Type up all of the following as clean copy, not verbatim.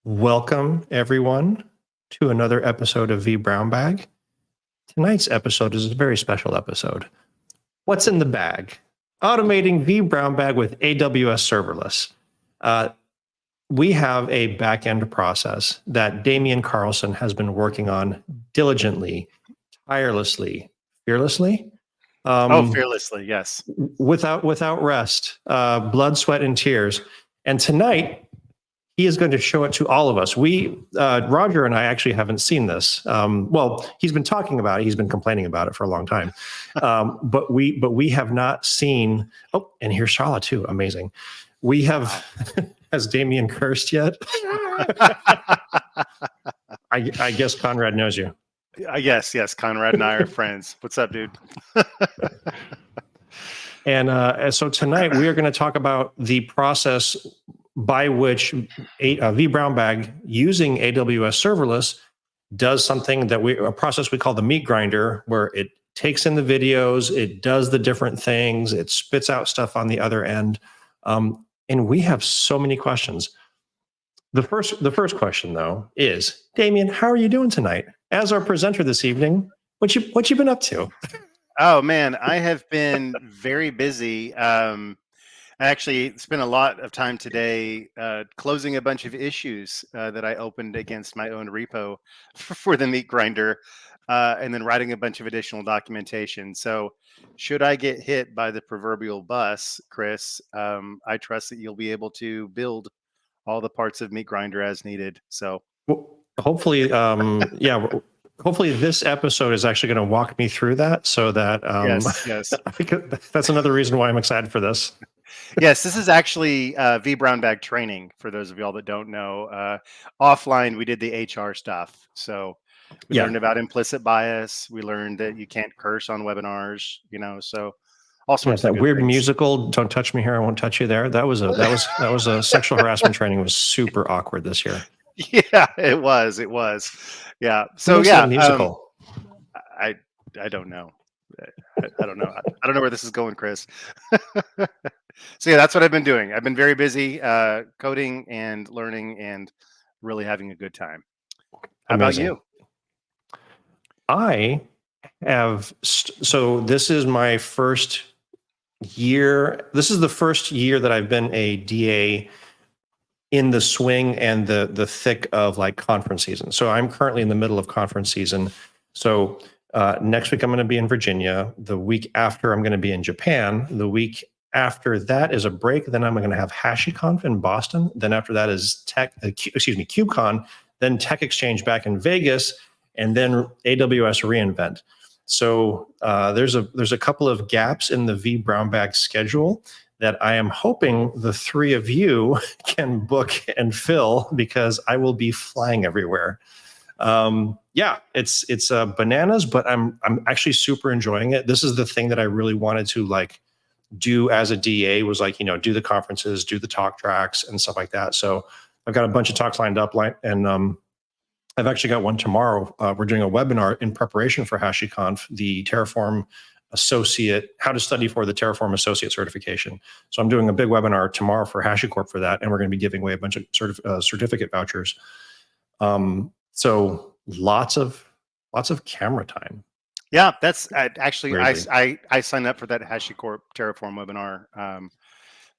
Welcome, everyone, to another episode of vBrownBag. Tonight's episode is a very special episode. What's in the bag? Automating vBrownBag with AWS Serverless. We have a back-end process that Damian Carlson has been working on diligently, tirelessly, fearlessly. Fearlessly, yes. Without rest, blood, sweat, and tears. And tonight, he is going to show it to all of us. Roger and I actually haven't seen this. Well, he's been talking about it. He's been complaining about it for a long time. But we have not seen. Oh, and here's Shala too. Amazing. We have. Has Damien cursed yet? I guess Conrad knows you. Yes. Conrad and I are friends. What's up, dude? And so tonight we are going to talk about the process by which vBrownBag using AWS Serverless does something a process we call the Meatgrinder, where it takes in the videos, it does the different things, it spits out stuff on the other end. And we have so many questions. The first question, though, is, Damien, how are you doing tonight? As our presenter this evening, what you been up to? Oh, man, I have been very busy. I actually spent a lot of time today closing a bunch of issues that I opened against my own repo for the Meatgrinder, and then writing a bunch of additional documentation. So should I get hit by the proverbial bus, Chris, I trust that you'll be able to build all the parts of Meatgrinder as needed. So hopefully, hopefully this episode is actually going to walk me through that, so that yes. That's another reason why I'm excited for this. Yes, this is actually vBrownBag training, for those of y'all that don't know. Offline, we did the HR stuff. So we learned about implicit bias. We learned that you can't curse on webinars, so all sorts of that weird things. Musical, "Don't touch me here, I won't touch you there." That was a sexual harassment training. Was super awkward this year. Yeah, it was. Yeah. So musical. I don't know. I don't know. I don't know where this is going, Chris. So yeah, that's what I've been doing. I've been very busy coding and learning and really having a good time. How Amazing. about you? I have. So this is my first year. This is the first year that I've been a DA in the swing and the thick of like conference season. So I'm currently in the middle of conference season. So next week I'm going to be in Virginia. The week after I'm going to be in Japan. The week after that is a break. Then I'm going to have HashiConf in Boston. Then after that is KubeCon. Then Tech Exchange back in Vegas, and then AWS reInvent. So there's a couple of gaps in the vBrownBag schedule that I am hoping the three of you can book and fill, because I will be flying everywhere. It's bananas, but I'm actually super enjoying it. This is the thing that I really wanted to do as a DA, was do the conferences, do the talk tracks and stuff like that. So I've got a bunch of talks lined up, and I've actually got one tomorrow. We're doing a webinar in preparation for HashiConf, the Terraform Associate, how to study for the Terraform Associate certification. So I'm doing a big webinar tomorrow for HashiCorp for that, and we're going to be giving away a bunch of certificate vouchers. So lots of camera time. Yeah, that's actually I signed up for that HashiCorp Terraform webinar.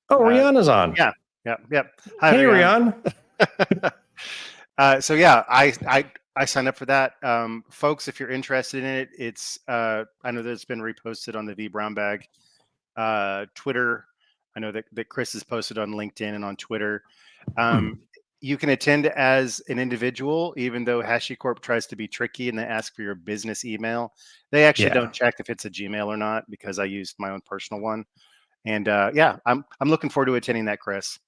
Rihanna's on. Yeah. Hi, hey, Rihanna. So yeah, I signed up for that. Folks, if you're interested in it, it's I know that it's been reposted on the vBrownBag Twitter. I know that Chris has posted on LinkedIn and on Twitter. You can attend as an individual, even though HashiCorp tries to be tricky and they ask for your business email. They actually don't check if it's a Gmail or not, because I used my own personal one. And I'm looking forward to attending that, Chris.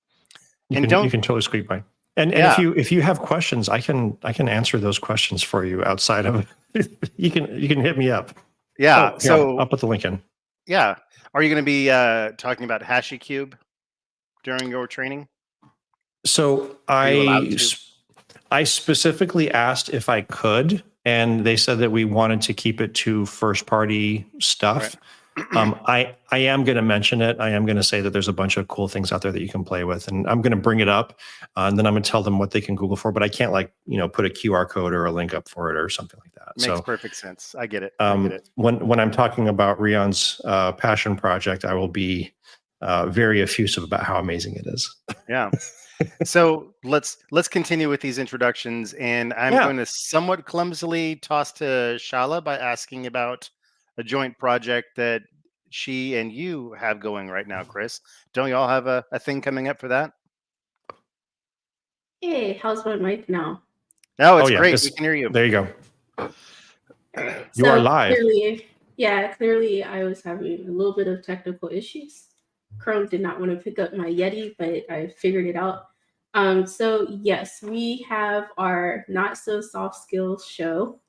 You can totally squeak by. And if you have questions, I can answer those questions for you outside of you can hit me up. Yeah. So I'll put the link in. Yeah. Are you going to be talking about HashiCube during your training? So I specifically asked if I could, and they said that we wanted to keep it to first party stuff. I am going to mention it. I am going to say that there's a bunch of cool things out there that you can play with, and I'm going to bring it up, and then I'm going to tell them what they can Google for. But I can't put a QR code or a link up for it or something like that. Makes perfect sense. I get it. I get it. When I'm talking about Rion's passion project, I will be very effusive about how amazing it is. Yeah. So let's continue with these introductions, and I'm going to somewhat clumsily toss to Shala by asking about a joint project that she and you have going right now, Chris. Don't y'all have a thing coming up for that? Hey, how's my mic now? No, it's great. We can hear you. There you go. You are live. Clearly I was having a little bit of technical issues. Chrome did not want to pick up my Yeti, but I figured it out. So yes, we have our Not So Soft Skills show,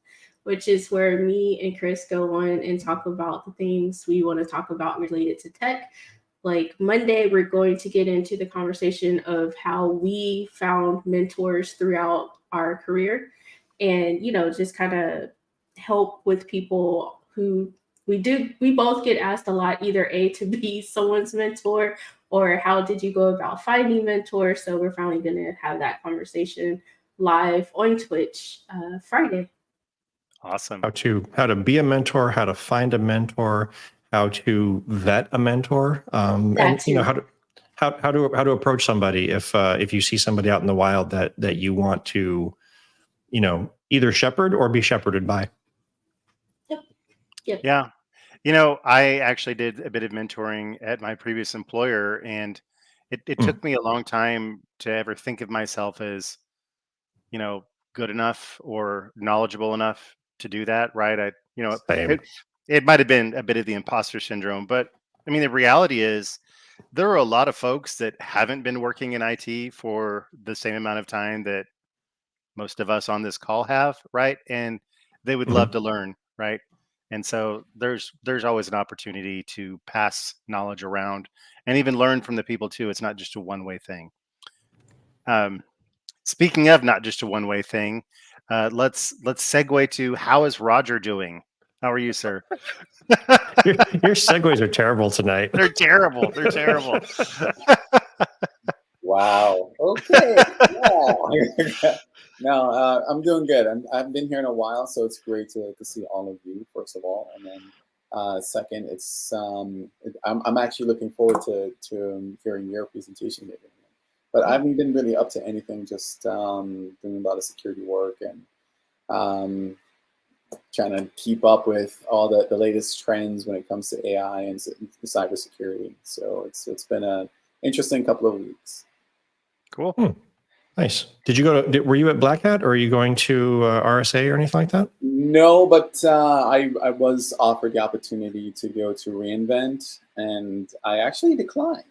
which is where me and Chris go on and talk about the things we want to talk about related to tech. Like Monday, we're going to get into the conversation of how we found mentors throughout our career and, just kind of help with people who we both get asked a lot, either A, to be someone's mentor, or how did you go about finding mentors? So we're finally going to have that conversation live on Twitch Friday. Awesome. How to be a mentor, how to find a mentor, how to vet a mentor, and how to approach somebody if you see somebody out in the wild that you want to, either shepherd or be shepherded by. Yep. Yeah. I actually did a bit of mentoring at my previous employer, and it took me a long time to ever think of myself as, good enough or knowledgeable enough to do that. Right. It might've been a bit of the imposter syndrome, but I mean, the reality is there are a lot of folks that haven't been working in IT for the same amount of time that most of us on this call have. Right. And they would love to learn. Right. And so there's always an opportunity to pass knowledge around and even learn from the people too. It's not just a one-way thing. Speaking of not just a one-way thing, let's segue to how is Roger doing? How are you, sir? Your segues are terrible tonight. They're terrible. They're terrible. Wow. Okay. Yeah. No, I'm doing good. I've been here in a while, so it's great to see all of you, first of all, and then second, it's I'm actually looking forward to hearing your presentation later. But I haven't been really up to anything, just doing a lot of security work and trying to keep up with all the latest trends when it comes to AI and cybersecurity. So it's been an interesting couple of weeks. Cool. Nice. Were you at Black Hat, or are you going to RSA or anything like that? No, but I was offered the opportunity to go to reInvent, and I actually declined.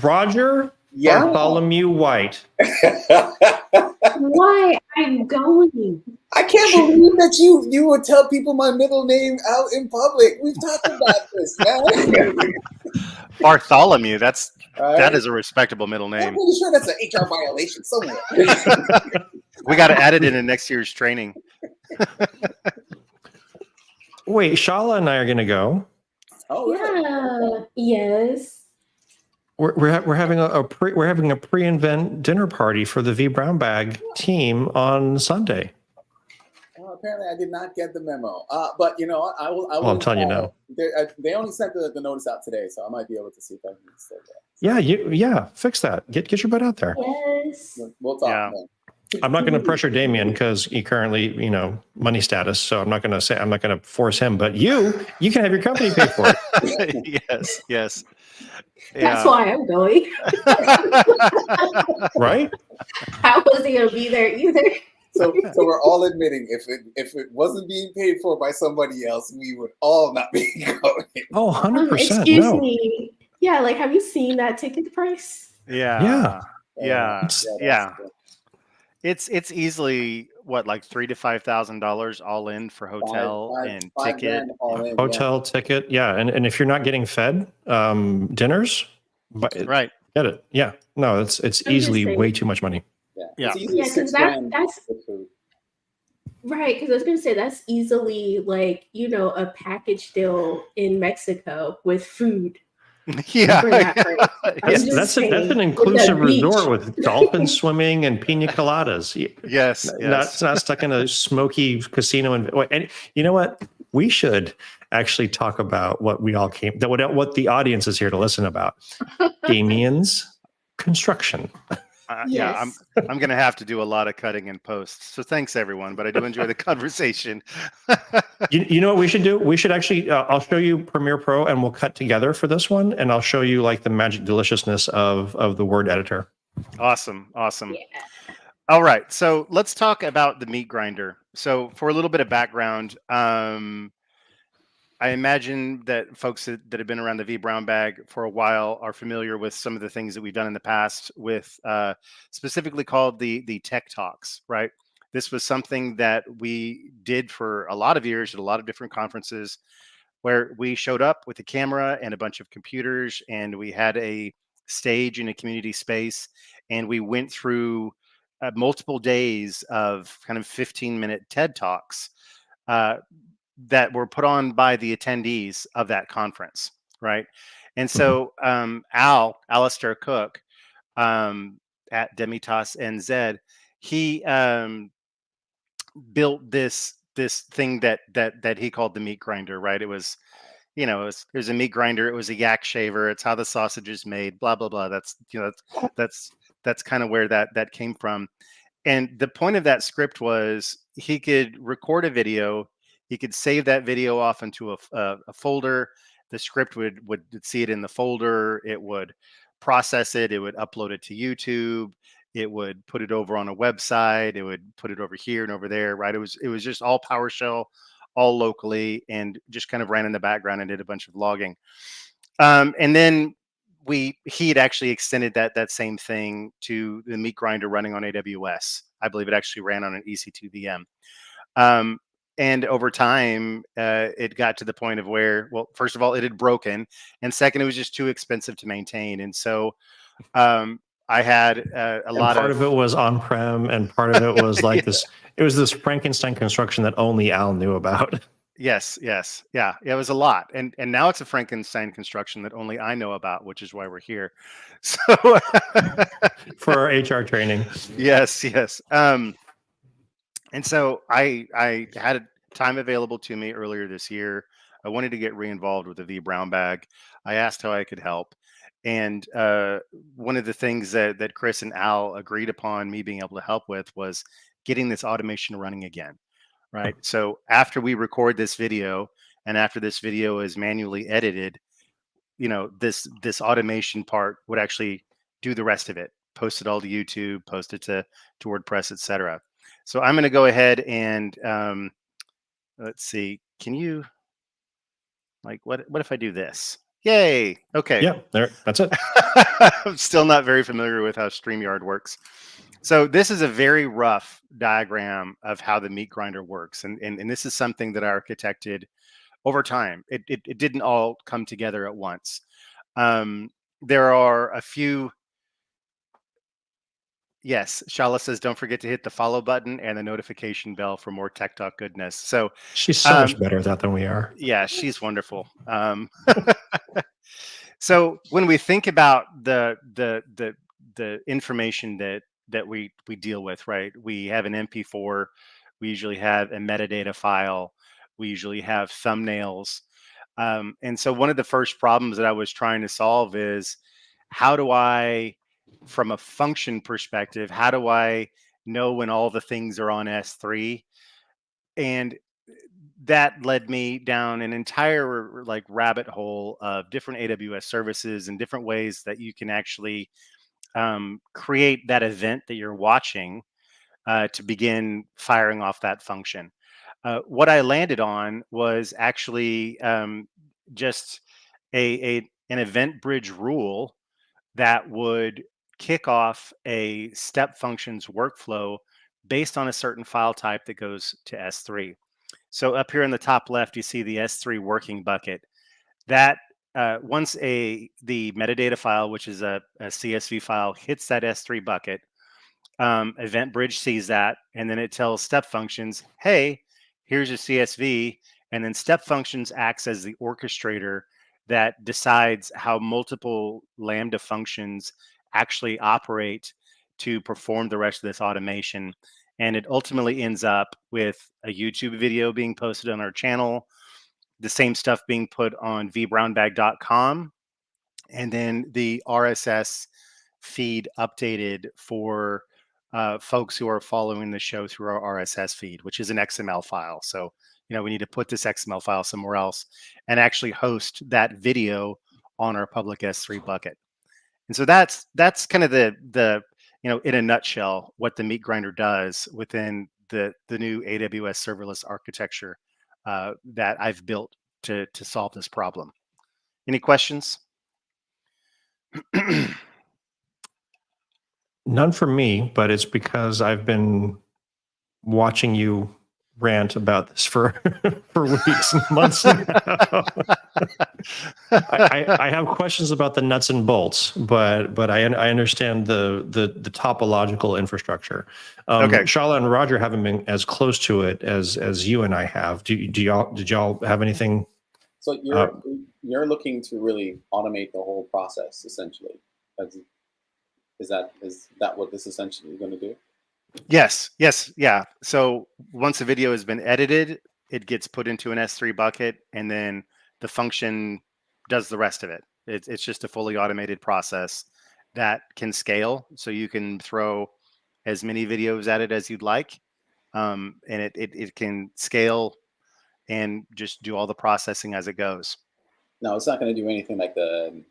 Roger Bartholomew White. Why I'm going? I can't believe that you would tell people my middle name out in public. We've talked about this, man. Bartholomew, that is a respectable middle name. I'm pretty sure that's an HR violation somewhere. We got to add it in next year's training. Wait, Shala and I are going to go. Oh, really? Yeah. Yes. We're having a pre-invent dinner party for the vBrownBag team on Sunday. Well, apparently, I did not get the memo. But you know what? I will. I'm telling you now. They only sent the notice out today, so I might be able to see if I can say that. Yeah, fix that. Get your butt out there. Yes. We'll talk. Yeah. I'm not going to pressure Damien because he currently, money status. So I'm not going to force him. But you can have your company pay for it. Yes. That's why I'm going. Right? I wasn't going to be there either. So we're all admitting if it wasn't being paid for by somebody else, we would all not be going. Oh, 100%. Excuse me. Yeah, like, have you seen that ticket price? Yeah. Yeah. It's easily what, like $3,000 to $5,000 all in for hotel and ticket. Hotel ticket, yeah, and if you're not getting fed dinners, right? Get it? Yeah, no, it's easily way too much money. Yeah, because Right, because I was gonna say that's easily like, a package deal in Mexico with food Yeah, for that price. I'm yes, just That's an saying, with inclusive the beach. resort with dolphin swimming and pina coladas. yes, It's yes. not stuck in a smoky casino. And you know what? We should actually talk about what we all came, that what the audience is here to listen about. Damien's construction. Yeah, Yes. I'm gonna have to do a lot of cutting in post. So thanks everyone, but I do enjoy the conversation. You know what we should do? We should actually, I'll show you Premiere Pro and we'll cut together for this one. And I'll show you like the magic deliciousness of the word editor. Awesome, awesome. Yeah. All right, so let's talk about the Meatgrinder. So for a little bit of background, I imagine that folks that have been around the vBrownBag for a while are familiar with some of the things that we've done in the past with specifically called the Tech Talks, right? This was something that we did for a lot of years at a lot of different conferences where we showed up with a camera and a bunch of computers and we had a stage in a community space and we went through multiple days of kind of 15-minute TED Talks uh, that were put on by the attendees of that conference, right? And so Alistair Cook at Demitas NZ, he built this thing that he called the Meatgrinder, right? It was, it was a meat grinder, it was a yak shaver, it's how the sausage is made, blah blah blah. That's that's kind of where that came from. And the point of that script was he could record a video, he could save that video off into a folder. The script would see it in the folder. It would process it. It would upload it to YouTube. It would put it over on a website. It would put it over here and over there. Right. It was just all PowerShell, all locally, and just kind of ran in the background and did a bunch of logging. And then he had actually extended that same thing to the Meatgrinder running on AWS. I believe it actually ran on an EC2 VM. And over time, it got to the point of where, well, first of all, it had broken, and second, it was just too expensive to maintain. And so I had a lot part of it was on-prem, and part of it was like yeah. this. It was this Frankenstein construction that only Al knew about. Yes, yeah, it was a lot, and now it's a Frankenstein construction that only I know about, which is why we're here. So For our HR training. yes. And so I had time available to me earlier this year. I wanted to get re-involved with the vBrownBag. I asked how I could help. And one of the things that Chris and Al agreed upon me being able to help with was getting this automation running again, right? So after we record this video and after this video is manually edited, this automation part would actually do the rest of it, post it all to YouTube, post it to WordPress, etc. So I'm going to go ahead and let's see. Can you what if I do this? Yay! Okay. Yeah, that's it. I'm still not very familiar with how StreamYard works. So this is a very rough diagram of how the Meatgrinder works, and this is something that I architected over time. It didn't all come together at once. There are a few. Yes, Shala says, don't forget to hit the follow button and the notification bell for more Tech Talk goodness. So She's so much better at that than we are. yeah, she's wonderful. So when we think about the information that we deal with, right? We have an MP4. We usually have a metadata file. We usually have thumbnails. And so one of the first problems that I was trying to solve is how do I, from a function perspective, how do I know when all the things are on S3? And that led me down an entire like rabbit hole of different AWS services and different ways that you can actually create that event that you're watching to begin firing off that function. What I landed on was actually just an event bridge rule that would kick off a step functions workflow based on a certain file type that goes to S3. So up here in the top left, you see the S3 working bucket. That once the metadata file, which is a CSV file, hits that S3 bucket, EventBridge sees that, and then it tells step functions, hey, here's a CSV. And then step functions acts as the orchestrator that decides how multiple Lambda functions actually operate to perform the rest of this automation. And it ultimately ends up with a YouTube video being posted on our channel, the same stuff being put on vBrownBag.com, and then the RSS feed updated for folks who are following the show through our RSS feed, which is an XML file. So, we need to put this XML file somewhere else and actually host that video on our public S3 bucket. And so that's kind of the in a nutshell, what the Meatgrinder does within the new AWS serverless architecture that I've built to solve this problem. Any questions? None for me, but it's because I've been watching you rant about this for for weeks and months now. I have questions about the nuts and bolts, but I understand the topological infrastructure. Okay. Shala and Roger haven't been as close to it as you and I have. Did y'all have anything? So you're looking to really automate the whole process, essentially. Is that what this essentially is going to do? Yes, yeah. So once a video has been edited, it gets put into an S3 bucket, and then the function does the rest of it. It's just a fully automated process that can scale. So you can throw as many videos at it as you'd like, and it can scale and just do all the processing as it goes. No, it's not going to do anything like the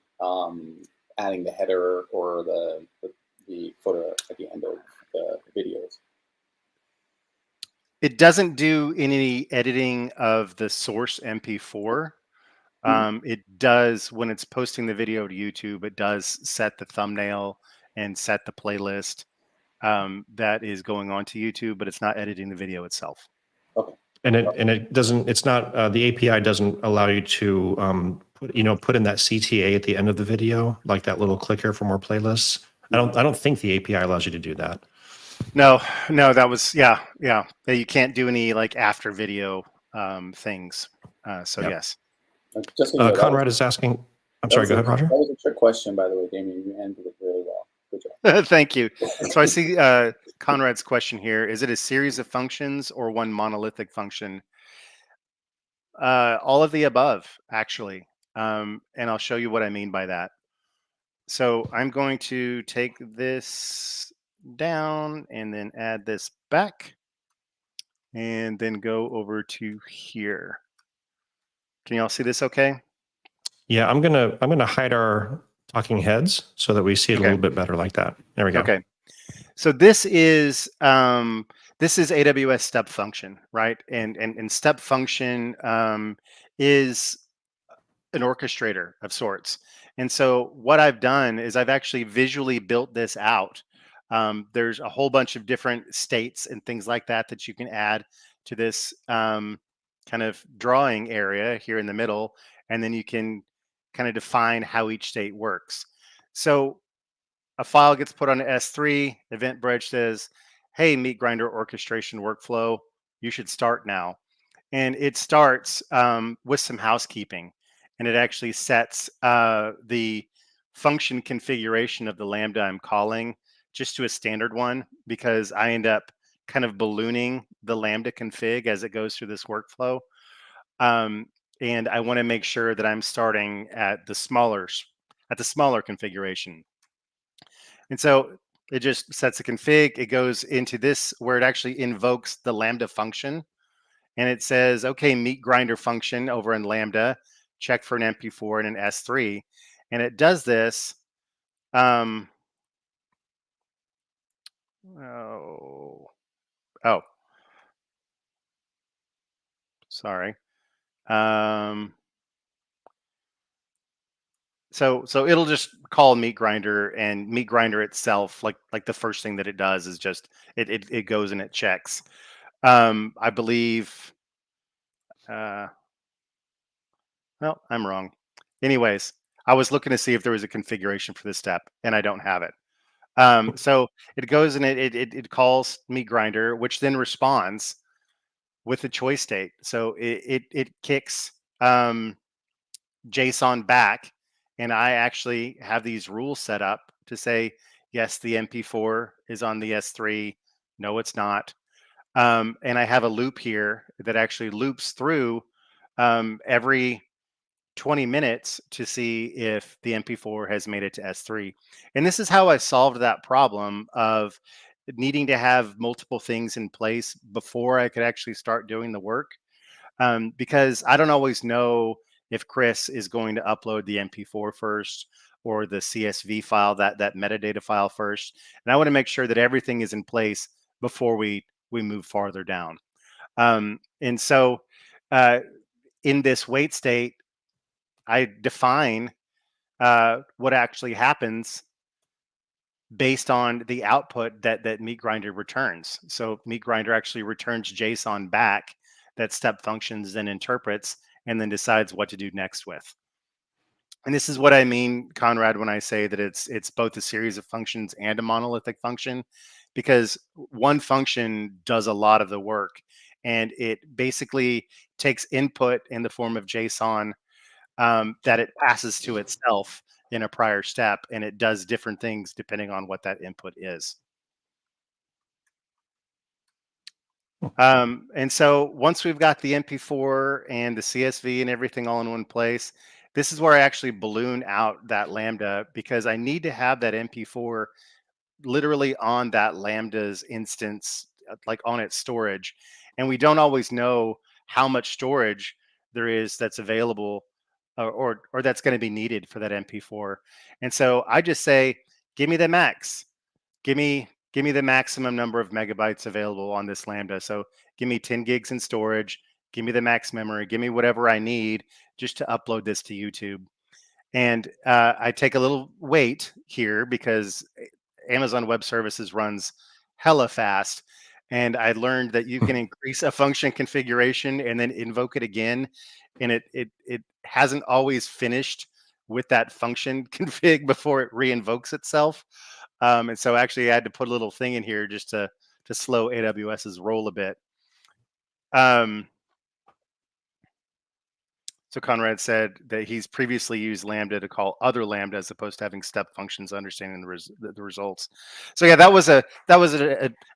adding the header or the footer at the end of the videos. It doesn't do any editing of the source MP4. It does, when it's posting the video to YouTube, it does set the thumbnail and set the playlist that is going on to YouTube, but it's not editing the video itself. Okay. And it doesn't. It's not. The API doesn't allow you to put in that CTA at the end of the video, like that little clicker for more playlists. I don't think the API allows you to do that. No, that was yeah. You can't do any like after video things. So Yep. Yes. Just so you know, Conrad is asking. I'm sorry. Go ahead, Roger. That was a trick question, by the way, Damien. You answered it really well. Good job. Thank you. So I see Conrad's question here. Is it a series of functions or one monolithic function? All of the above, actually. And I'll show you what I mean by that. So I'm going to take this down and then add this back and then go over to here. Can you all see this okay? Yeah, I'm gonna hide our talking heads so that we see it a little bit better like that. There we go. Okay. So this is AWS step function, right? And step function is an orchestrator of sorts. And so what I've done is I've actually visually built this out. There's a whole bunch of different states and things like that you can add to this kind of drawing area here in the middle, and then you can kind of define how each state works. So a file gets put on S3, EventBridge says, hey, Meatgrinder orchestration workflow, you should start now. And it starts with some housekeeping. And it actually sets the function configuration of the Lambda I'm calling just to a standard one, because I end up kind of ballooning the Lambda config as it goes through this workflow. And I want to make sure that I'm starting at the smaller configuration. And so it just sets a config. It goes into this where it actually invokes the Lambda function. And it says, okay, Meatgrinder function over in Lambda, check for an MP4 and an S3. And it does this. Sorry. So it'll just call Meatgrinder, and Meatgrinder itself, like the first thing that it does is just it goes and it checks. I believe. Well, I'm wrong. Anyways, I was looking to see if there was a configuration for this step, and I don't have it. So it goes and it calls Meatgrinder, which then responds with the choice state. So it kicks JSON back, and I actually have these rules set up to say, yes, the MP4 is on the S3. No, it's not. And I have a loop here that actually loops through every 20 minutes to see if the MP4 has made it to S3. And this is how I solved that problem of needing to have multiple things in place before I could actually start doing the work. Because I don't always know if Chris is going to upload the MP4 first or the CSV file, that metadata file first. And I want to make sure that everything is in place before we move farther down. And so in this wait state, I define what actually happens based on the output that Meatgrinder returns. So Meatgrinder actually returns JSON back that step functions then interprets and then decides what to do next with. And this is what I mean, Conrad, when I say that it's both a series of functions and a monolithic function, because one function does a lot of the work, and it basically takes input in the form of JSON that it passes to itself in a prior step, and it does different things depending on what that input is. And so once we've got the MP4 and the CSV and everything all in one place, this is where I actually balloon out that Lambda, because I need to have that MP4 literally on that Lambda's instance, like on its storage. And we don't always know how much storage there is that's available or that's going to be needed for that MP4. And so I just say, give me the max. Give me the maximum number of megabytes available on this Lambda. So give me 10 gigs in storage, give me the max memory, give me whatever I need just to upload this to YouTube. And I take a little wait here because Amazon Web Services runs hella fast. And I learned that you can increase a function configuration and then invoke it again. And it hasn't always finished with that function config before it re-invokes itself. And so actually I had to put a little thing in here just to slow AWS's roll a bit. So Conrad said that he's previously used Lambda to call other Lambda as opposed to having step functions understanding the results. So yeah, that was a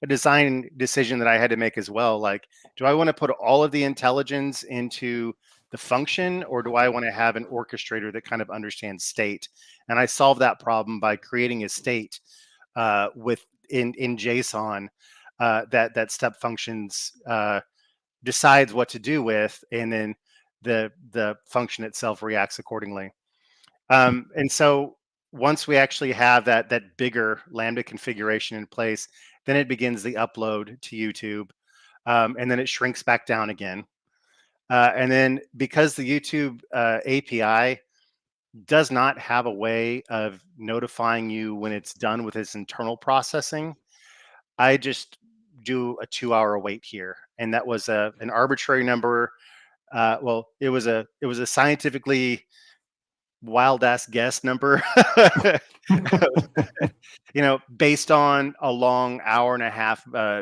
design decision that I had to make as well. Like, do I want to put all of the intelligence into the function, or do I want to have an orchestrator that kind of understands state? And I solved that problem by creating a state in JSON that step functions decides what to do with, and then the function itself reacts accordingly. And so once we actually have that bigger Lambda configuration in place, then it begins the upload to YouTube, and then it shrinks back down again. And then because the YouTube API does not have a way of notifying you when it's done with its internal processing, I just do a 2-hour wait here. And that was an arbitrary number. Well, it was a scientifically wild ass guess number, based on a long 1.5 hour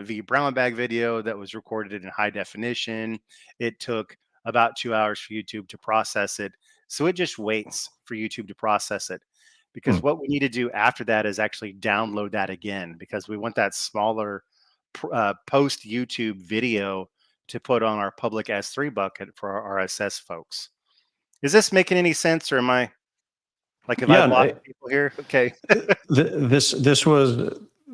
vBrownBag video that was recorded in high definition. It took about 2 hours for YouTube to process it. So it just waits for YouTube to process it, because what we need to do after that is actually download that again, because we want that smaller post YouTube video to put on our public S3 bucket for our RSS folks. Is this making any sense, or am I like, I blocked people here? Okay. This was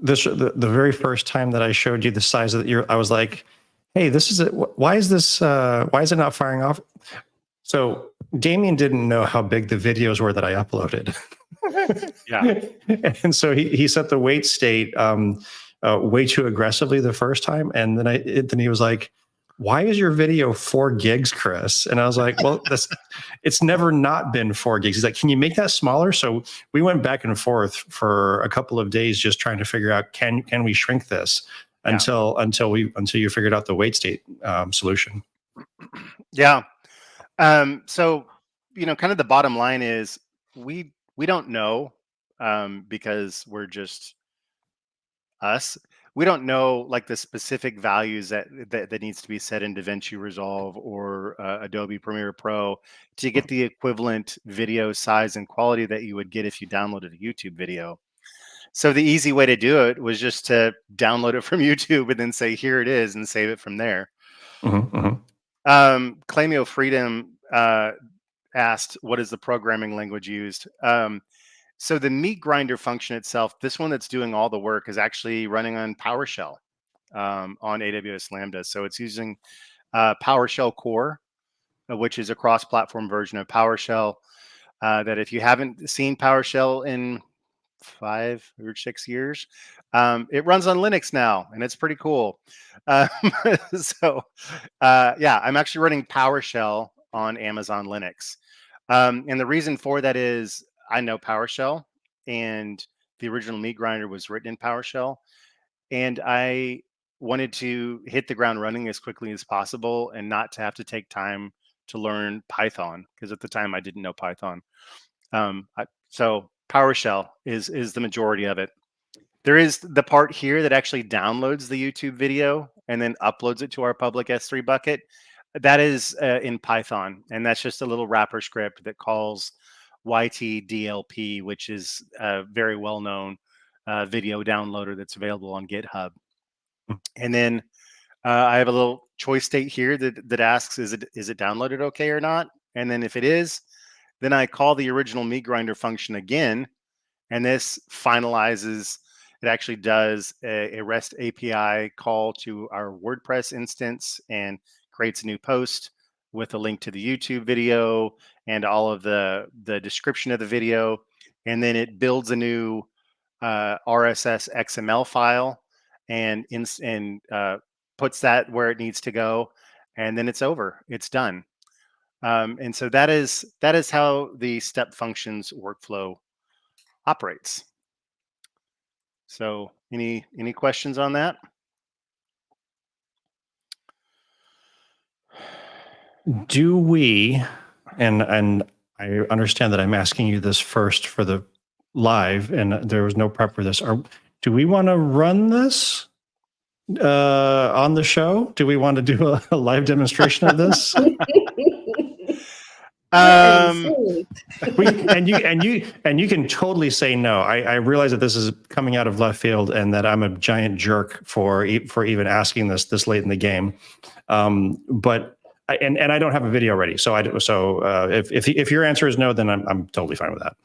the very first time that I showed you the size of I was like, hey, this is it. Why is this? Why is it not firing off? So Damien didn't know how big the videos were that I uploaded. Yeah. And so he set the wait state way too aggressively the first time, and then he was like, why is your video 4 gigs, Chris? And I was like, well, it's never not been 4 gigs. He's like, can you make that smaller? So we went back and forth for a couple of days just trying to figure out, can we shrink this until you figured out the wait state solution. Yeah. So, kind of the bottom line is we don't know, because we're just us. We don't know like the specific values that needs to be set in DaVinci Resolve or Adobe Premiere Pro to get the equivalent video size and quality that you would get if you downloaded a YouTube video. So the easy way to do it was just to download it from YouTube and then say, here it is, and save it from there. Clamio Freedom asked, what is the programming language used? So the Meatgrinder function itself, this one that's doing all the work, is actually running on PowerShell on AWS Lambda. So it's using PowerShell Core, which is a cross-platform version of PowerShell. That if you haven't seen PowerShell in 5 or 6 years, it runs on Linux now, and it's pretty cool. So yeah, I'm actually running PowerShell on Amazon Linux. And the reason for that is I know PowerShell, and the original Meatgrinder was written in PowerShell, and I wanted to hit the ground running as quickly as possible and not to have to take time to learn Python, because at the time I didn't know Python. So PowerShell is the majority of it. There is the part here that actually downloads the YouTube video and then uploads it to our public S3 bucket. That is in Python, and that's just a little wrapper script that calls YTDLP, which is a very well-known video downloader that's available on GitHub. And then I have a little choice state here that asks, is it downloaded okay or not? And then if it is, then I call the original Meatgrinder function again, and this finalizes. It actually does a REST API call to our WordPress instance and creates a new post with a link to the YouTube video and all of the description of the video. And then it builds a new RSS XML file and puts that where it needs to go. And then it's over. It's done. And so that is how the step functions workflow operates. So any questions on that? Do we, and I understand that I'm asking you this first for the live, and there was no prep for this. Do we want to run this on the show? Do we want to do a live demonstration of this? You can totally say no. I realize that this is coming out of left field and that I'm a giant jerk for even asking this late in the game. But I don't have a video ready. So if your answer is no, then I'm totally fine with that.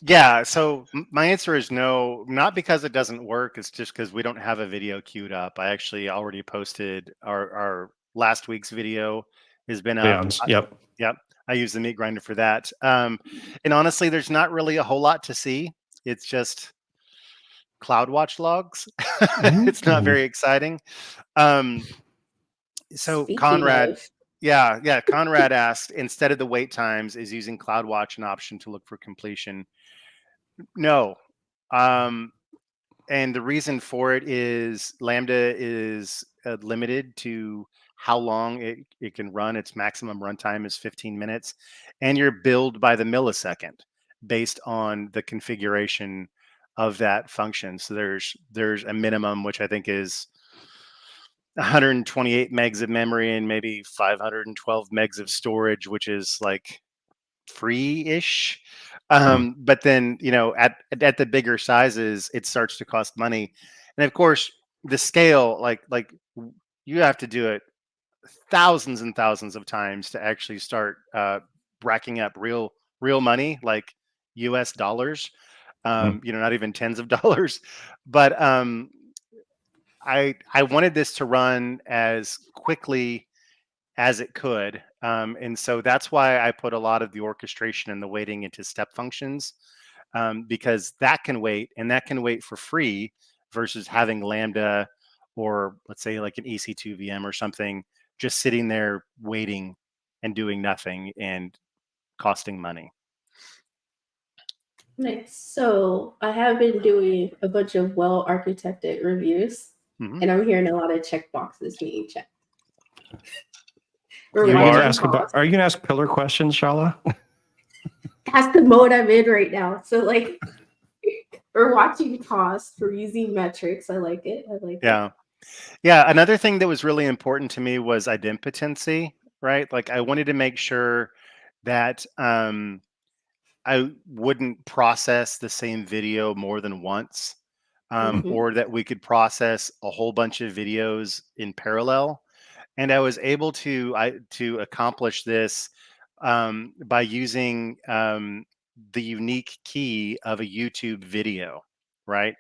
Yeah. So my answer is no, not because it doesn't work. It's just because we don't have a video queued up. I actually already posted our last week's video has been up. Yep. I use the Meatgrinder for that. And honestly, there's not really a whole lot to see. It's just CloudWatch logs. It's not very exciting. So Speaking Conrad, of. Conrad asked, instead of the wait times, is using CloudWatch an option to look for completion? No. And the reason for it is Lambda is limited to how long it can run. Its maximum runtime is 15 minutes, and you're billed by the millisecond based on the configuration of that function. So there's a minimum, which I think is 128 megs of memory and maybe 512 megs of storage, which is like free-ish. But then, at the bigger sizes, it starts to cost money. And of course, the scale, like you have to do it thousands and thousands of times to actually start racking up real money, like US dollars, not even tens of dollars. But I wanted this to run as quickly as it could. And so that's why I put a lot of the orchestration and the waiting into step functions, because that can wait, and that can wait for free versus having Lambda or let's say like an EC2 VM or something just sitting there waiting and doing nothing and costing money. Nice. So I have been doing a bunch of well-architected reviews, and I'm hearing a lot of checkboxes being checked. Are you going to ask pillar questions, Shala? That's the mode I'm in right now. So We're watching costs. We're using metrics. I like it. I like it. Yeah. Yeah. Another thing that was really important to me was idempotency, right? Like I wanted to make sure that I wouldn't process the same video more than once, Mhm. or that we could process a whole bunch of videos in parallel. And I was able to accomplish this by using the unique key of a YouTube video, right?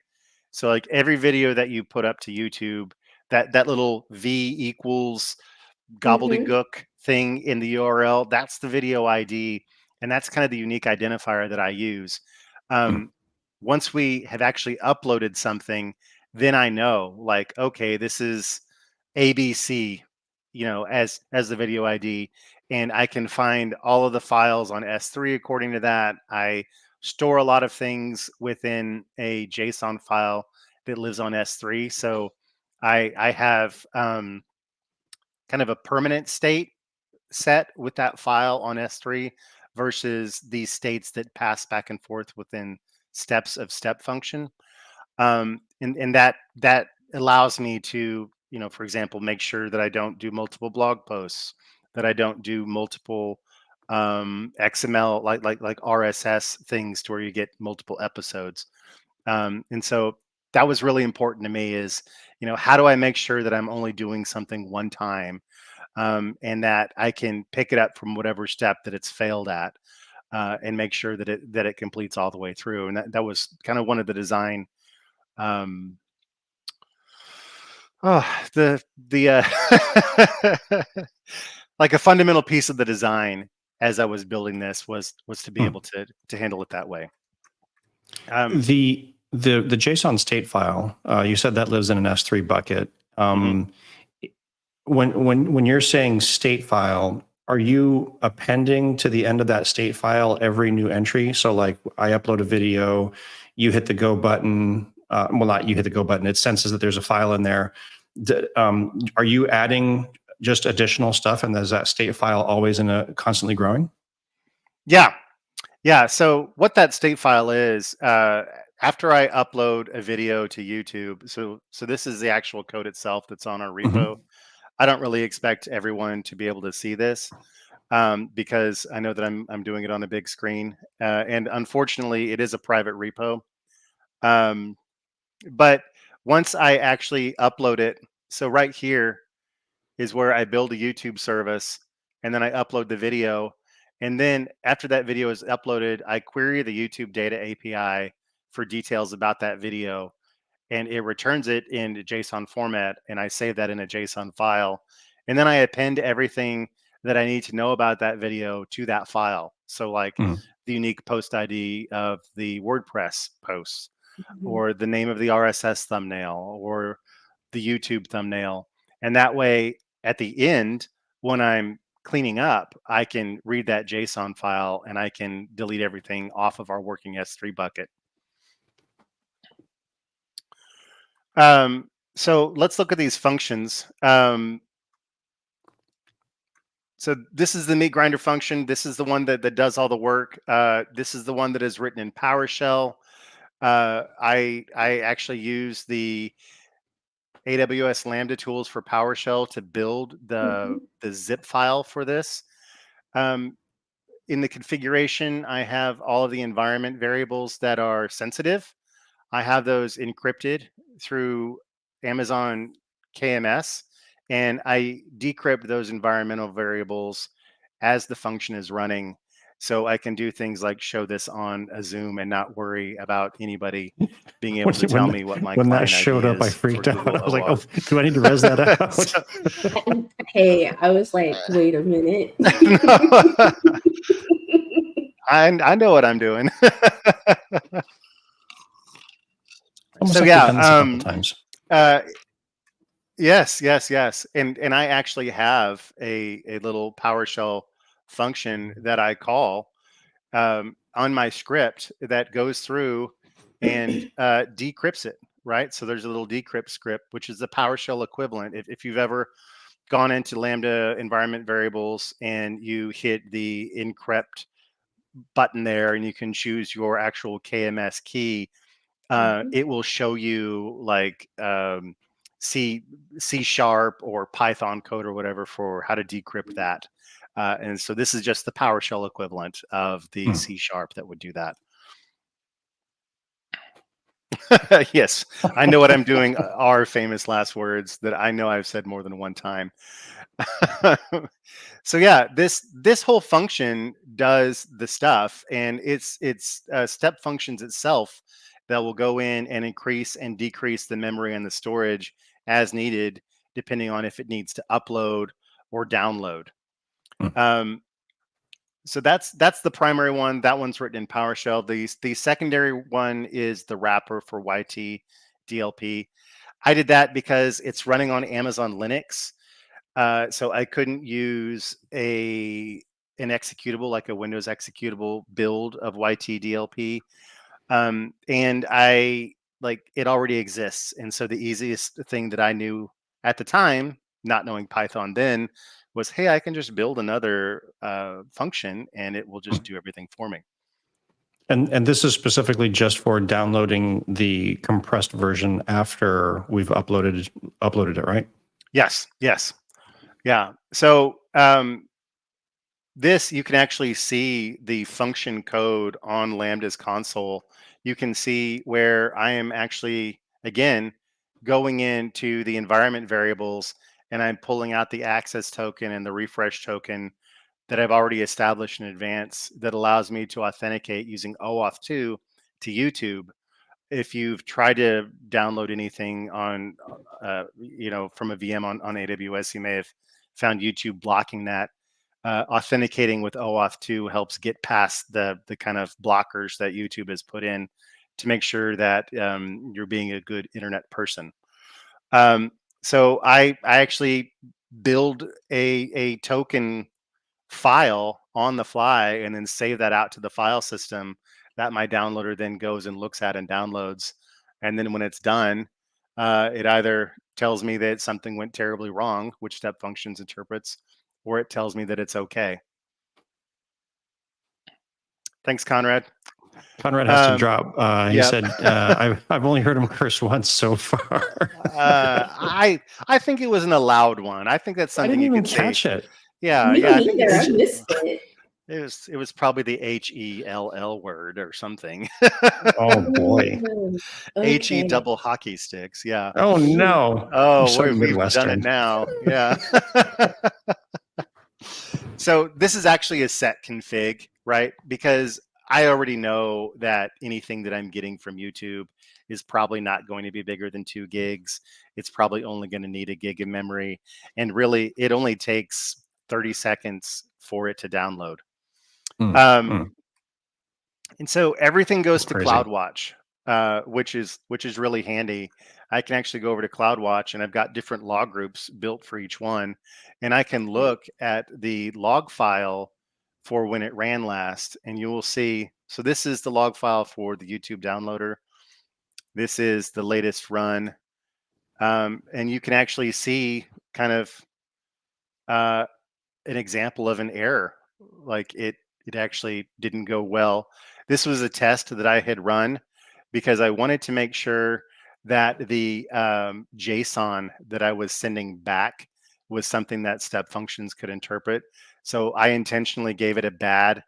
So like every video that you put up to YouTube, that little V equals Mhm. gobbledygook thing in the URL, that's the video ID, and that's kind of the unique identifier that I use. Um, Once we have actually uploaded something, then I know, like, okay, this is ABC, as the video ID, and I can find all of the files on S3 according to that. I store a lot of things within a JSON file that lives on S3, so I have kind of a permanent state set with that file on S3 versus these states that pass back and forth within steps of step function. And that allows me to, for example, make sure that I don't do multiple blog posts, that I don't do multiple XML like RSS things to where you get multiple episodes. And so that was really important to me is, how do I make sure that I'm only doing something one time, and that I can pick it up from whatever step that it's failed at, and make sure that it completes all the way through. And that was kind of one of the design, um, oh, like a fundamental piece of the design as I was building this was to be able to handle it that way. The JSON state file, you said that lives in an S3 bucket. When you're saying state file, are you appending to the end of that state file every new entry? So like I upload a video, you hit the go button. Well, not you hit the go button. It senses that there's a file in there. Are you adding just additional stuff, and is that state file always constantly growing? Yeah. Yeah. So what that state file is, after I upload a video to YouTube, so this is the actual code itself that's on our repo. I don't really expect everyone to be able to see this, because I know that I'm doing it on a big screen, and unfortunately, it is a private repo. But once I actually upload it, so right here is where I build a YouTube service, and then I upload the video. And then after that video is uploaded, I query the YouTube data API for details about that video, and it returns it in JSON format, and I save that in a JSON file. And then I append everything that I need to know about that video to that file. So like the unique post ID of the WordPress posts, or the name of the RSS thumbnail, or the YouTube thumbnail. And that way, at the end, when I'm cleaning up, I can read that JSON file and I can delete everything off of our working S3 bucket. So let's look at these functions. So this is the Meatgrinder function. This is the one that does all the work. This is the one that is written in PowerShell. I actually use the AWS Lambda tools for PowerShell to build the zip file for this. In the configuration, I have all of the environment variables that are sensitive. I have those encrypted through Amazon KMS, and I decrypt those environmental variables as the function is running. So I can do things like show this on a Zoom and not worry about anybody being able to tell me what my when client that showed ID up, I is freaked for out. Google I was like, OAuth. "Oh, do I need to res that out?" Hey, I was like, wait a minute. I know what I'm doing. Almost So like yeah, we've done this a couple times. yes, and I actually have a little PowerShell function that I call on my script that goes through and decrypts it. Right, so there's a little decrypt script, which is the PowerShell equivalent. If you've ever gone into Lambda environment variables and you hit the encrypt button there, and you can choose your actual KMS key, it will show you like C# or Python code or whatever for how to decrypt that. And so this is just the PowerShell equivalent of the C# that would do that. Yes, I know what I'm doing. Are famous last words that I know I've said more than one time. So yeah, this whole function does the stuff, and it's step functions itself that will go in and increase and decrease the memory and the storage as needed, depending on if it needs to upload or download. So that's the primary one. That one's written in PowerShell. The secondary one is the wrapper for YT DLP. I did that because it's running on Amazon Linux. So I couldn't use an executable, like a Windows executable build of YT DLP. And it already exists. And so the easiest thing that I knew at the time, not knowing Python then, was, hey, I can just build another function and it will just do everything for me. And this is specifically just for downloading the compressed version after we've uploaded it, right? Yes. Yeah. So this, you can actually see the function code on Lambda's console. You can see where I am actually, again, going into the environment variables, and I'm pulling out the access token and the refresh token that I've already established in advance that allows me to authenticate using OAuth 2 to YouTube. If you've tried to download anything on, from a VM on AWS, you may have found YouTube blocking that. Authenticating with OAuth 2 helps get past the kind of blockers that YouTube has put in to make sure that you're being a good internet person. So I actually build a token file on the fly and then save that out to the file system that my downloader then goes and looks at and downloads. And then when it's done, it either tells me that something went terribly wrong, which step functions interprets, or it tells me that it's okay. Thanks, Conrad. Conrad has to drop. He yeah. said, I've only heard him curse once so far. I think it was an allowed one. I think that's something I didn't even you could catch say. it. Yeah, Me yeah. I neither. I missed it. It was probably the HELL word or something. Oh boy. Okay. HE double hockey sticks. Yeah. Oh no. Oh, So we've done it Midwestern. now. Yeah. So this is actually a set config, right? Because I already know that anything that I'm getting from YouTube is probably not going to be bigger than 2 gigs. It's probably only going to need 1 gig of memory. And really, it only takes 30 seconds for it to download. And so everything goes to CloudWatch, which is really handy. I can actually go over to CloudWatch, and I've got different log groups built for each one, and I can look at the log file for when it ran last, and you will see. So this is the log file for the YouTube downloader. This is the latest run, and you can actually see kind of an example of an error, like it actually didn't go well. This was a test that I had run because I wanted to make sure that the JSON that I was sending back was something that step functions could interpret. So I intentionally gave it a bad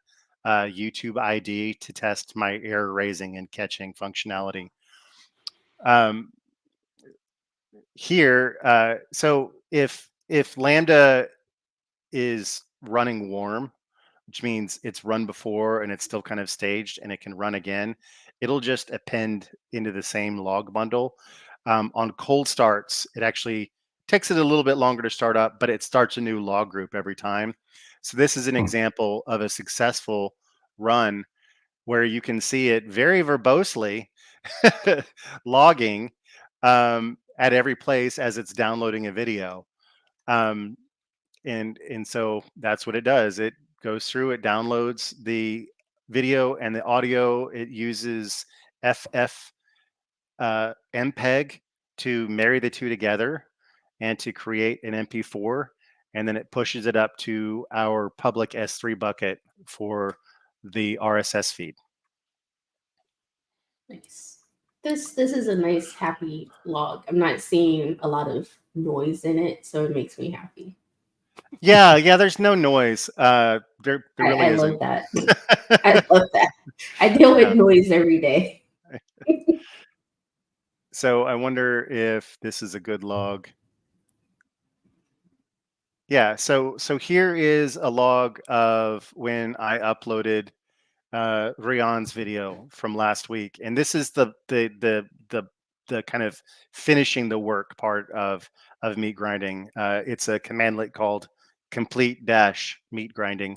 YouTube ID to test my error raising and catching functionality. Here, so if Lambda is running warm, which means it's run before and it's still kind of staged and it can run again, it'll just append into the same log bundle. On cold starts, it actually takes it a little bit longer to start up, but it starts a new log group every time. So this is an example of a successful run where you can see it very verbosely logging at every place as it's downloading a video. And so that's what it does. It goes through, it downloads the video and the audio. It uses MPEG to marry the two together and to create an MP4. And then it pushes it up to our public S3 bucket for the RSS feed. Nice. This is a nice happy log. I'm not seeing a lot of noise in it, so it makes me happy. Yeah, there's no noise. There really I love isn't. that. I love that. I deal with Yeah. noise every day. So I wonder if this is a good log. Yeah, so here is a log of when I uploaded Rion's video from last week, and this is the kind of finishing the work part of meat grinding. It's a commandlet called complete dash meat grinding,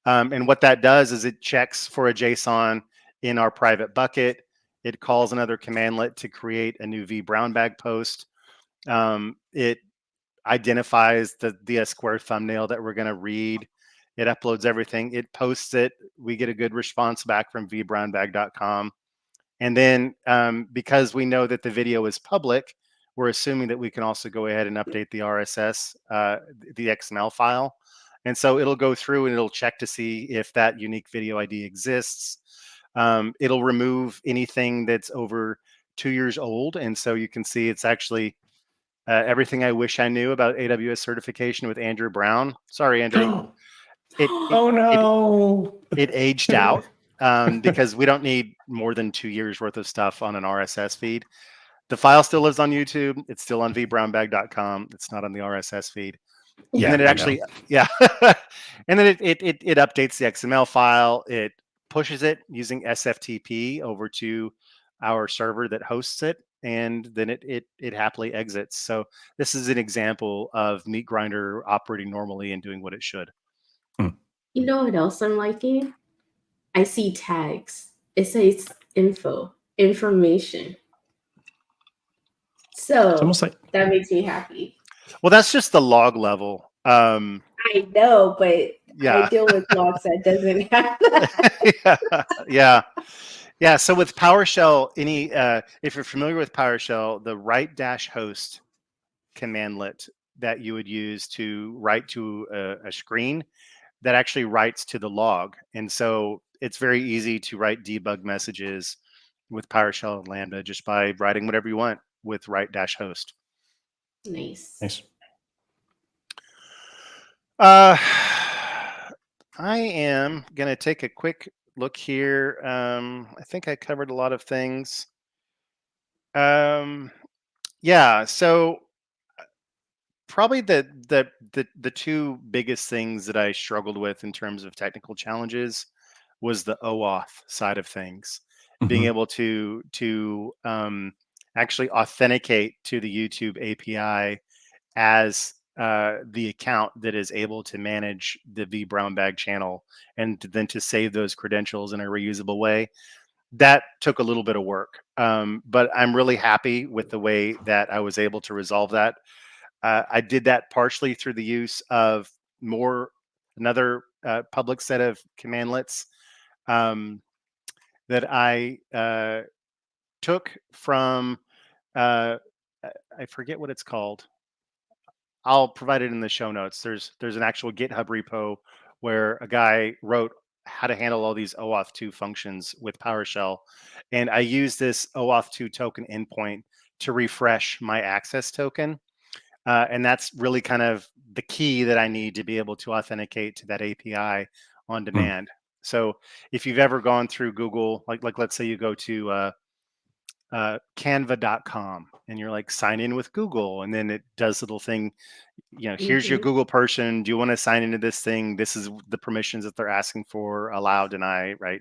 and what that does is it checks for a JSON in our private bucket. It calls another commandlet to create a new vBrownBag post. It identifies the square thumbnail that we're going to read. It uploads everything. It posts it. We get a good response back from vBrownBag.com. And then because we know that the video is public, we're assuming that we can also go ahead and update the RSS, the XML file. And so it'll go through and it'll check to see if that unique video ID exists. It'll remove anything that's over 2 years old. And so you can see it's actually everything I wish I knew about AWS certification with Andrew Brown. Sorry, Andrew. It Oh no. it aged out because we don't need more than 2 years worth of stuff on an RSS feed. The file still lives on YouTube. It's still on vbrownbag.com. It's not on the RSS feed. Yeah, And then it I actually, know. yeah. And then it updates the XML file. It pushes it using SFTP over to our server that hosts it, and then it happily exits. So this is an example of Meatgrinder operating normally and doing what it should. You know what else I'm liking? I see tags. It says information. It's So almost like that makes me happy. Well, that's just the log level. I know, but I Yeah. deal with logs that doesn't have that. Yeah. So with PowerShell, if you're familiar with PowerShell, the write dash host commandlet that you would use to write to a screen that actually writes to the log. And so it's very easy to write debug messages with PowerShell and Lambda just by writing whatever you want with write dash host. Nice. I am going to take a quick look here. I think I covered a lot of things. Yeah, so probably the two biggest things that I struggled with in terms of technical challenges was the OAuth side of things, being able to actually authenticate to the YouTube API as the account that is able to manage the vBrownBag channel and then to save those credentials in a reusable way. That took a little bit of work, but I'm really happy with the way that I was able to resolve that. I did that partially through the use of another public set of commandlets that I took from, I forget what it's called. I'll provide it in the show notes. There's an actual GitHub repo where a guy wrote how to handle all these OAuth 2 functions with PowerShell. And I use this OAuth 2 token endpoint to refresh my access token. And that's really kind of the key that I need to be able to authenticate to that API on demand. So if you've ever gone through Google, like let's say you go to canva.com and you're like, sign in with Google, and then it does a little thing, here's your Google person. Do you want to sign into this thing? This is the permissions that they're asking for, allow, deny, right?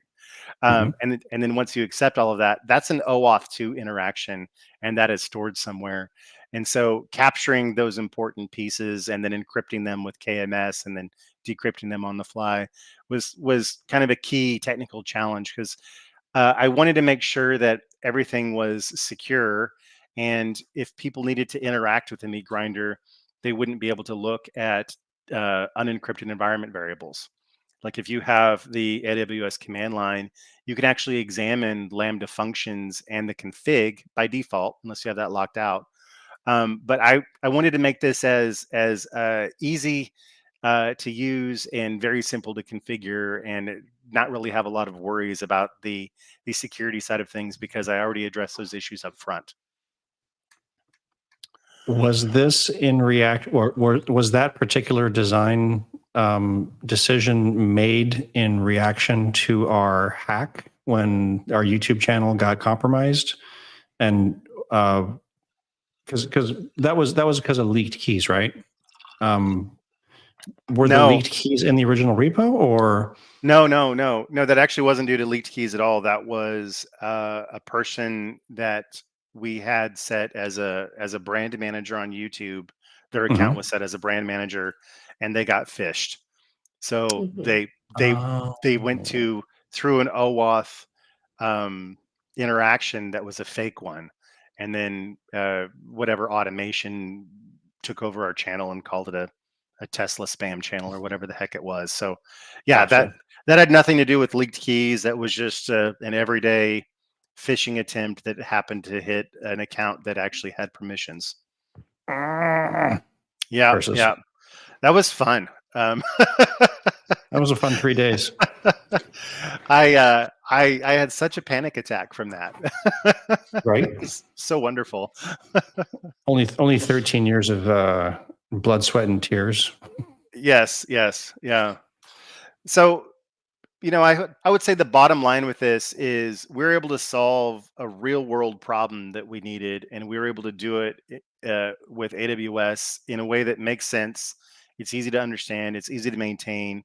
And then once you accept all of that, that's an OAuth 2 interaction, and that is stored somewhere. And so capturing those important pieces and then encrypting them with KMS and then decrypting them on the fly was kind of a key technical challenge, because I wanted to make sure that everything was secure, and if people needed to interact with the Meatgrinder, they wouldn't be able to look at unencrypted environment variables. Like if you have the AWS command line, you can actually examine Lambda functions and the config by default, unless you have that locked out. But I wanted to make this as easy to use and very simple to configure, and not really have a lot of worries about the security side of things because I already addressed those issues up front. Was this in React, or was that particular design decision made in reaction to our hack when our YouTube channel got compromised? And because that was because of leaked keys, right? Were the No. leaked keys in the original repo, or No, that actually wasn't due to leaked keys at all. That was a person that we had set as a brand manager on YouTube. Their account was set as a brand manager, and they got phished. So they went through an OAuth interaction that was a fake one, and then whatever automation took over our channel and called it a Tesla spam channel or whatever the heck it was. So yeah, Gotcha. that had nothing to do with leaked keys. That was just an everyday phishing attempt that happened to hit an account that actually had permissions. Yeah, Curses. yeah, that was fun. That was a fun 3 days. I had such a panic attack from that. Right. It was so wonderful. Only 13 years of blood, sweat, and tears. Yes, yeah. So, I would say the bottom line with this is we're able to solve a real world problem that we needed, and we were able to do it with AWS in a way that makes sense. It's easy to understand. It's easy to maintain.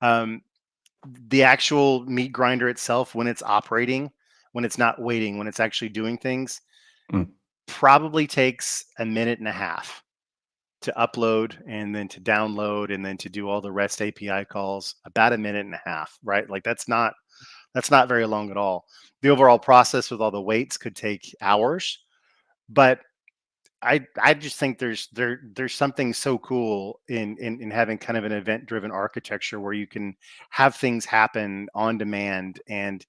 The actual Meatgrinder itself, when it's operating, when it's not waiting, when it's actually doing things, probably takes a minute and a half to upload and then to download and then to do all the REST API calls. About a minute and a half, right? Like that's not very long at all. The overall process with all the waits could take hours, but I just think there's something so cool in having kind of an event driven architecture where you can have things happen on demand, and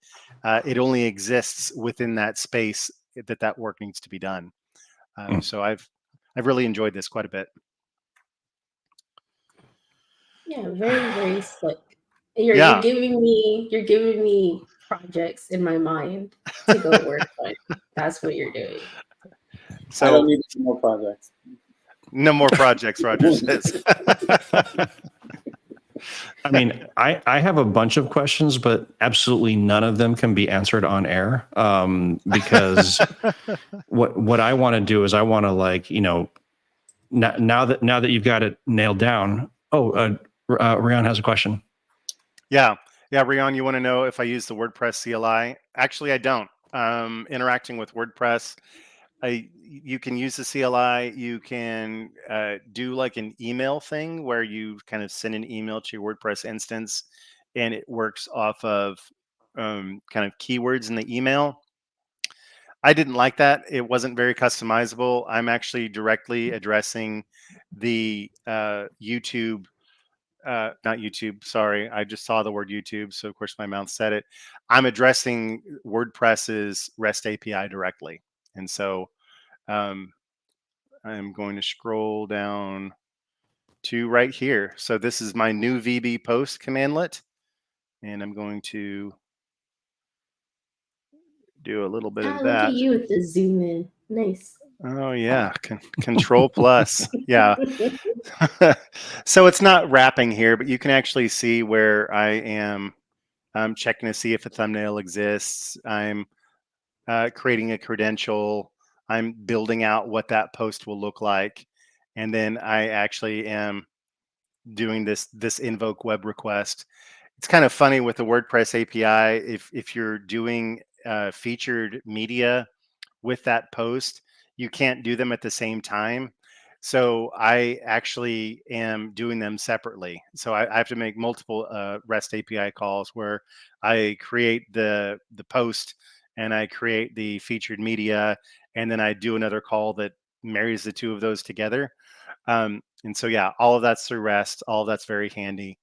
it only exists within that space that work needs to be done. So I've really enjoyed this quite a bit. Yeah, very, very slick. You're Yeah. giving me projects in my mind to go work on. That's what you're doing. So I don't need any more projects. No more projects, Roger says. I mean, I have a bunch of questions, but absolutely none of them can be answered on air because what I want to do is I want to now that you've got it nailed down. Rion has a question. Yeah, Rion, you want to know if I use the WordPress CLI? Actually, I don't. Interacting with WordPress, you can use the CLI. You can do like an email thing where you kind of send an email to your WordPress instance, and it works off of kind of keywords in the email. I didn't like that. It wasn't very customizable. I'm actually directly addressing the YouTube. Not YouTube, sorry. I just saw the word YouTube, so of course my mouth said it. I'm addressing WordPress's REST API directly. And so I'm going to scroll down to right here. So this is my new VB post commandlet, and I'm going to do a little bit of Look that. at you with the zoom in. Nice. Oh yeah, Control plus. Yeah. So it's not wrapping here, but you can actually see where I am. I'm checking to see if a thumbnail exists. I'm creating a credential. I'm building out what that post will look like. And then I actually am doing this invoke web request. It's kind of funny with the WordPress API. If you're doing featured media with that post, you can't do them at the same time. So I actually am doing them separately. So I have to make multiple REST API calls where I create the post and I create the featured media, and then I do another call that marries the two of those together. And so, yeah, all of that's through REST. All of that's very handy.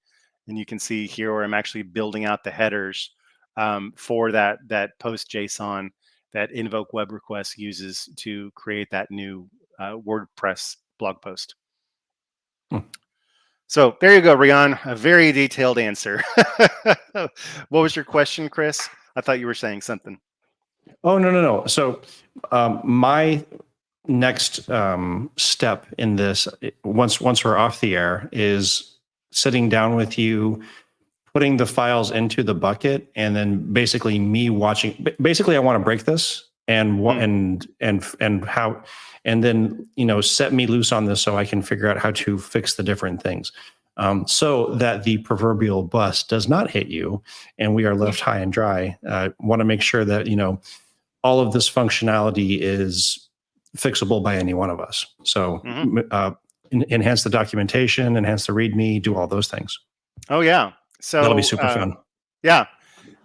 And you can see here where I'm actually building out the headers for that post JSON that invoke web request uses to create that new WordPress blog post. So there you go, Rian. A very detailed answer. What was your question, Chris? I thought you were saying something. Oh, no. So my next step in this, once we're off the air, is sitting down with you, putting the files into the bucket, and then basically me watching. Basically, I want to break this and how, and then set me loose on this so I can figure out how to fix the different things, so that the proverbial bus does not hit you and we are left high and dry. Want to make sure that all of this functionality is fixable by any one of us. So enhance the documentation, enhance the README, do all those things. Oh yeah. So that'll be super fun. Yeah.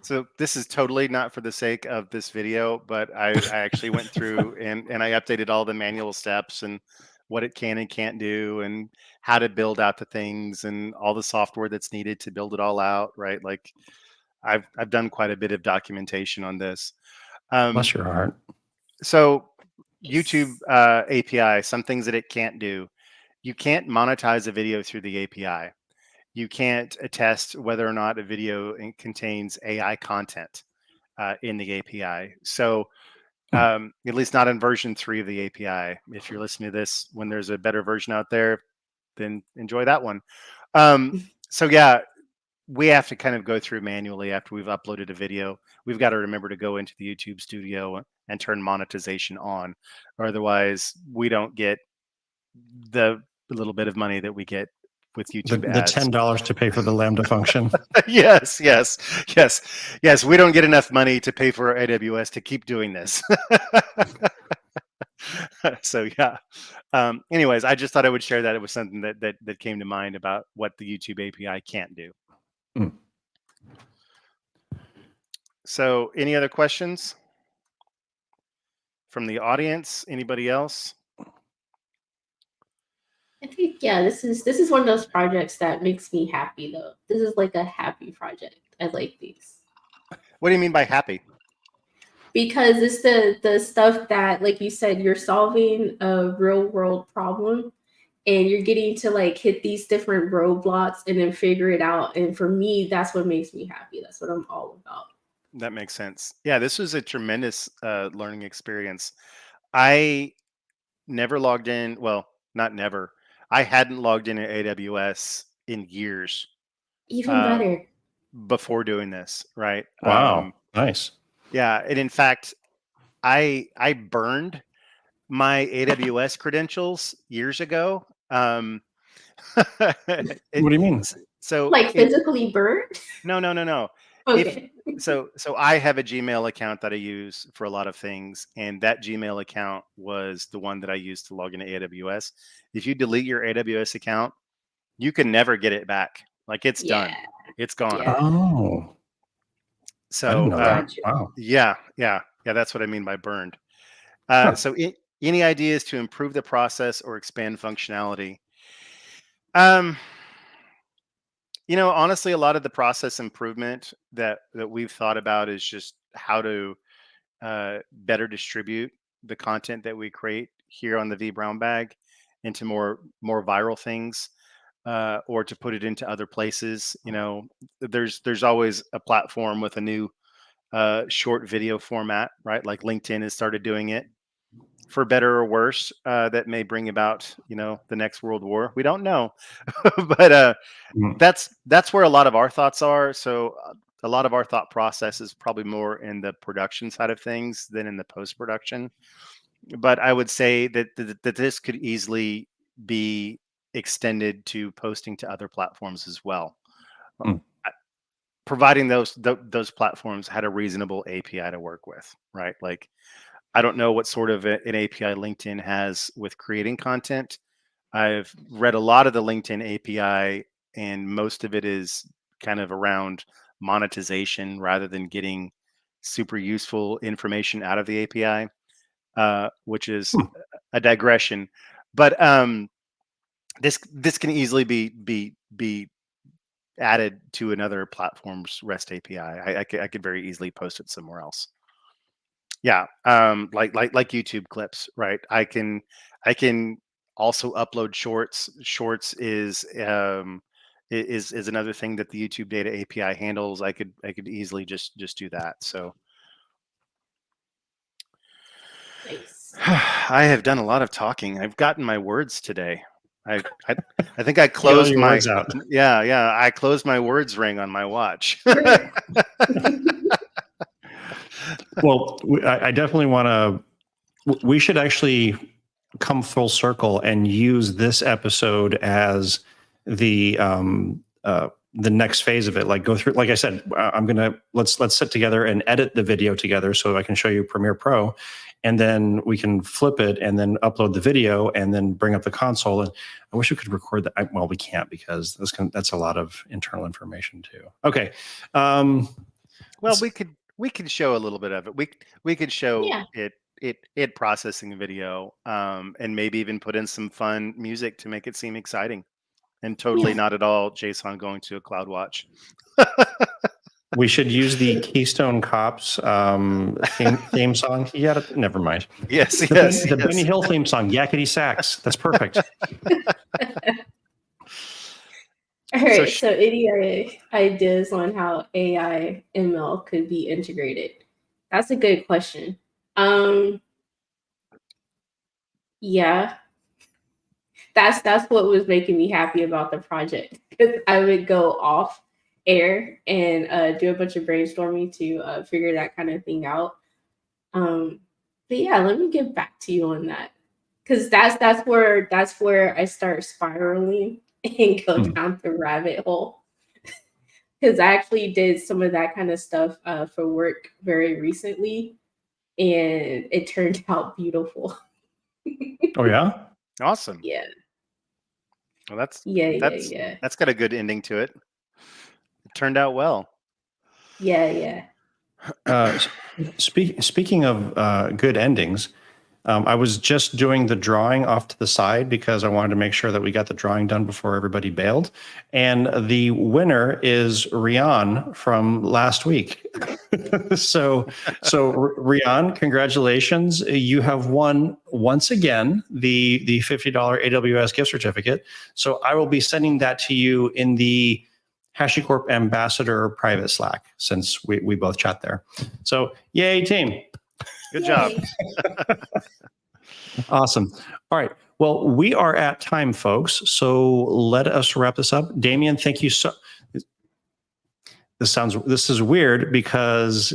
So this is totally not for the sake of this video, but I actually went through and I updated all the manual steps and what it can and can't do and how to build out the things and all the software that's needed to build it all out. Right. Like I've done quite a bit of documentation on this. Bless your heart. So YouTube API, some things that it can't do. You can't monetize a video through the API. You can't attest whether or not a video contains AI content in the API. So at least not in version 3 of the API. If you're listening to this when there's a better version out there, then enjoy that one. So yeah, we have to kind of go through manually after we've uploaded a video. We've got to remember to go into the YouTube studio and turn monetization on, or otherwise we don't get the little bit of money that we get with YouTube the ads. $10 to pay for the Lambda function. Yes. We don't get enough money to pay for AWS to keep doing this. So yeah. Anyways, I just thought I would share that. It was something that came to mind about what the YouTube API can't do. So any other questions from the audience? Anybody else? I think this is one of those projects that makes me happy though. This is like a happy project. I like these. What do you mean by happy? Because it's the stuff that, like you said, you're solving a real world problem and you're getting to like hit these different roadblocks and then figure it out. And for me, that's what makes me happy. That's what I'm all about. That makes sense. Yeah, this was a tremendous learning experience. I never logged in. Well, not never. I hadn't logged in at AWS in years. Even better. Before doing this, right? Wow, nice. Yeah, and in fact, I burned my AWS credentials years ago. What do you mean? So like physically burned? No. Okay. So I have a Gmail account that I use for a lot of things, and that Gmail account was the one that I used to log into AWS. If you delete your AWS account, you can never get it back. Like it's done. It's gone. Yeah. Oh. So I didn't know that. Wow. Yeah. That's what I mean by burned. So any ideas to improve the process or expand functionality? Honestly, a lot of the process improvement that we've thought about is just how to better distribute the content that we create here on the vBrownBag into more viral things, or to put it into other places. There's always a platform with a new short video format, right? Like LinkedIn has started doing it, for better or worse. That may bring about the next world war. We don't know. But that's where a lot of our thoughts are. So a lot of our thought process is probably more in the production side of things than in the post-production. But I would say that this could easily be extended to posting to other platforms as well, providing those platforms had a reasonable API to work with, right? Like, I don't know what sort of an API LinkedIn has with creating content. I've read a lot of the LinkedIn API, and most of it is kind of around monetization rather than getting super useful information out of the API, which is a digression. But this can easily be added to another platform's REST API. I could very easily post it somewhere else. Yeah, like YouTube clips, right? I can Also upload shorts. Shorts is another thing that the YouTube Data API handles. I could easily just do that. So Nice. I have done a lot of talking. I've gotten my words today. I think I closed your my words out. yeah I closed my words ring on my watch. Well, I definitely want to. We should actually come full circle and use this episode as the next phase of it. Like go through. Like I said, I'm gonna let's sit together and edit the video together so I can show you Premiere Pro, and then we can flip it and then upload the video and then bring up the console. And I wish we could record that. Well, we can't because that's a lot of internal information too. Okay. Well, we could show a little bit of it. We could show Yeah. it processing video, and maybe even put in some fun music to make it seem exciting, and totally Yeah. not at all Jason going to a CloudWatch. We should use the Keystone Cops theme song. Yeah, never mind. Yes, The yes, Benny yes. Hill theme song, Yakety Sax. That's perfect. All right. sh- So any ideas on how AI ML could be integrated? That's a good question. Yeah, that's what was making me happy about the project, because I would go off air and do a bunch of brainstorming to figure that kind of thing out. But yeah, let me get back to you on that, because that's where I start spiraling and go down the rabbit hole. Because I actually did some of that kind of stuff for work very recently, and it turned out beautiful. Oh yeah. Awesome. Yeah, Well, that's yeah. that's got a good ending to it. It turned out well. Yeah. Speaking of good endings, I was just doing the drawing off to the side because I wanted to make sure that we got the drawing done before everybody bailed. And the winner is Rian from last week. so Rian, congratulations. You have won once again the $50 AWS gift certificate. So I will be sending that to you in the HashiCorp Ambassador private Slack, since we both chat there. So yay, team. Good job. Awesome. All right. Well, we are at time, folks. So let us wrap this up. Damien, thank you so. This is weird because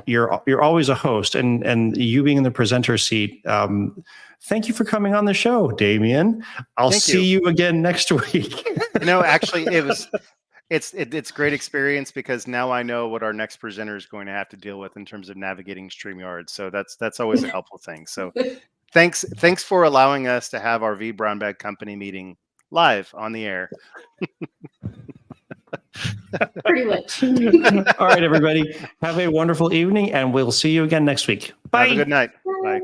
you're always a host, and you being in the presenter seat. Thank you for coming on the show, Damien. I'll see you again next week. Actually, it's great experience, because now I know what our next presenter is going to have to deal with in terms of navigating StreamYard. So that's always a helpful thing. So thanks for allowing us to have our vBrownBag company meeting live on the air. Pretty much. All right, everybody. Have a wonderful evening, and we'll see you again next week. Bye. Have a good night. Bye.